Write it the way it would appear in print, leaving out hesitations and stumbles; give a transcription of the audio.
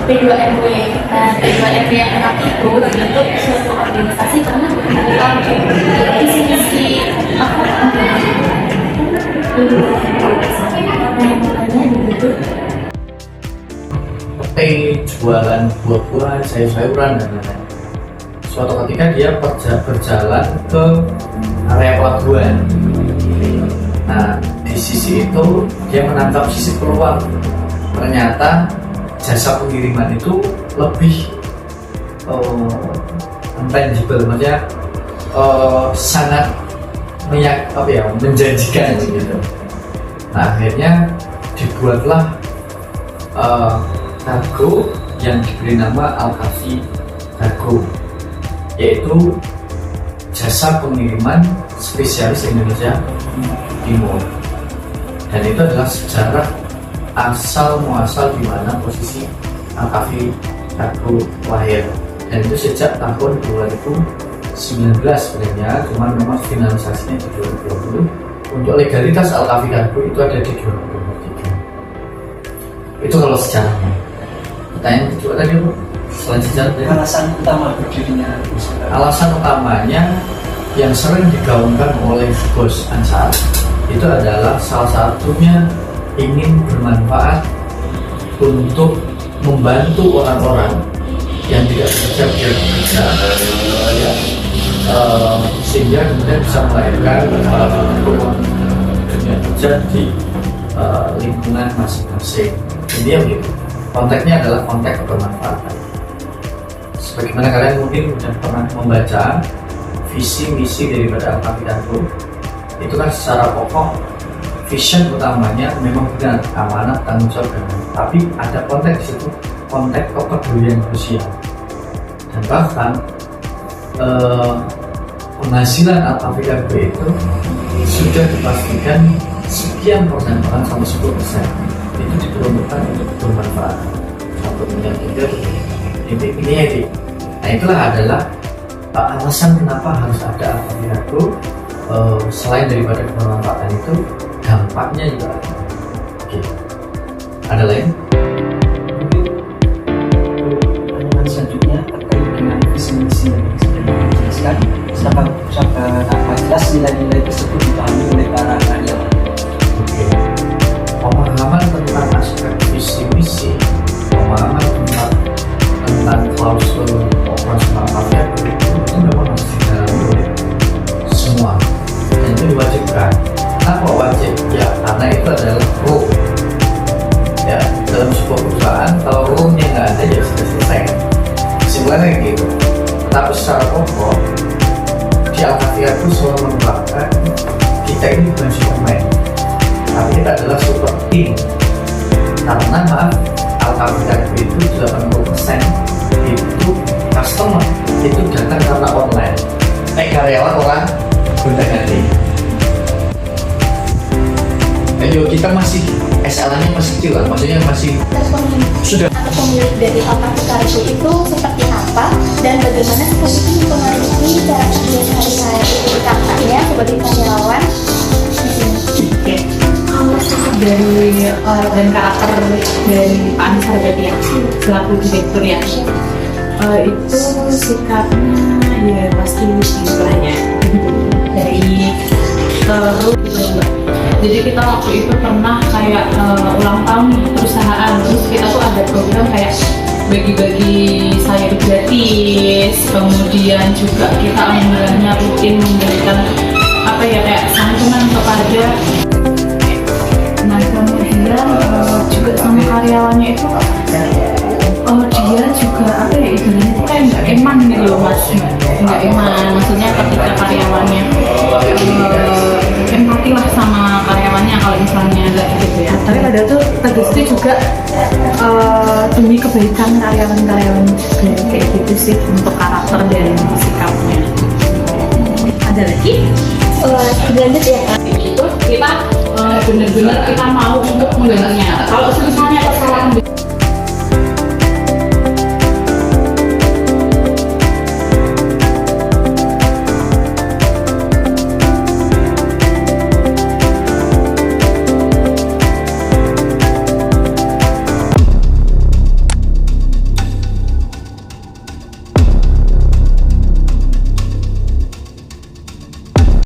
P2MW. Nah, P2MW yang enak itu dibentuk suatu organisasi karena visi misi aku dibentuk jualan buah-buahan, sayur-sayuran dan lain-lain. Suatu ketika dia berjalan ke area pelabuhan. Nah, di sisi itu dia menangkap sisi peluang. Ternyata jasa pengiriman itu lebih intangible, maksudnya sangat menjanjikan gitu. Nah, akhirnya dibuatlah kargo yang diberi nama Alkafi Kargo, yaitu jasa pengiriman spesialis Indonesia Timur. Dan itu adalah sejarah asal muasal di mana posisi Alkafi Kargo lahir. Dan itu sejak tahun 2019 sebenarnya, cuman memang finalisasinya di 2020. Untuk legalitas Alkafi Kargo itu ada di 2023. Itu kalau sejarahnya. Pertanyaan kedua tadi Bu, selain sejarah, alasan utama berdirinya alasan utamanya yang sering digaungkan oleh Bos Ansar itu adalah salah satunya ingin bermanfaat untuk membantu orang-orang yang tidak bekerja ya, sehingga kemudian bisa melahirkan peluang dunia kerja di lingkungan masing-masing. Ini yang gitu. Konteksnya adalah konteks kebermanfaatan. Sebagaimana kalian mungkin sudah pernah membaca visi misi daripada Alkafi Kargo, itu kan secara pokok vision utamanya memang benar amanah, tanggung jawab, tapi ada konteks di situ, konteks kepedulian sosial. Dan bahkan penghasilan Alkafi Kargo itu sudah dipastikan sekian persen, bahkan sampai 10% itu diperuntukkan untuk bermanfaat. Satu yang tiga ini ya. Nah, itulah adalah alasan kenapa harus ada Alkafi Kargo. Selain daripada kebermanfaatan itu, dampaknya juga ada. Oke. Ada lain? Pertanyaan selanjutnya terkait dengan visi misi yang sudah dijelaskan, apa jelas nilai-nilai tersebut dipahami oleh para karyawan? Oke. Pemahaman tentang aspek visi misi, pemahaman tentang klausul operasional Alkafi Kargo itu memang harus didalami oleh semua, dan itu diwajibkan. Kenapa wajib? Ya karena itu adalah rule. Ya, dalam sebuah perusahaan kalau rule-nya nggak ada ya sudah selesai. Kesimpulannya kayak gitu. Tapi secara pokok di Alkafi Kargo selalu menerapkan kita ini bukan Superman, tapi kita adalah super team. Karena maaf, Alkafi Kargo itu 80% itu customer itu datang karena online. Karyawan orang gonta-ganti. Ayo, kita masih SLA-nya masih kecil lah, maksudnya masih sudah. Pemilik dari Alkafi Kargo itu seperti apa dan bagaimana seperti mempengaruhi cara kerja sehari-hari kakaknya sebagai karyawan di sini. Kalau sifat dari dan karakter dari Pak Ansar berarti ya selaku direktur ya, itu sikapnya ya pasti istilahnya dari terus gitu Mbak. Jadi kita waktu itu pernah kayak ulang tahun perusahaan, terus kita tuh ada program kayak bagi-bagi sayur gratis, kemudian juga kita alhamdulillahnya rutin memberikan apa ya kayak santunan kepada. Nah kemudian juga sama karyawannya itu dia juga apa ya istilahnya itu kayak nggak eman gitu loh Mas, nggak eman, maksudnya ketika karyawannya empati lah sama karyawannya kalau misalnya nggak gitu ya. Tapi padahal tuh tegasnya juga demi kebaikan karyawan-karyawan juga kayak gitu sih untuk karakter dan sikapnya. Ada lagi? Lanjut ya. Itu kita benar-benar kita mau untuk menggantinya. Kalau misalnya kesalahan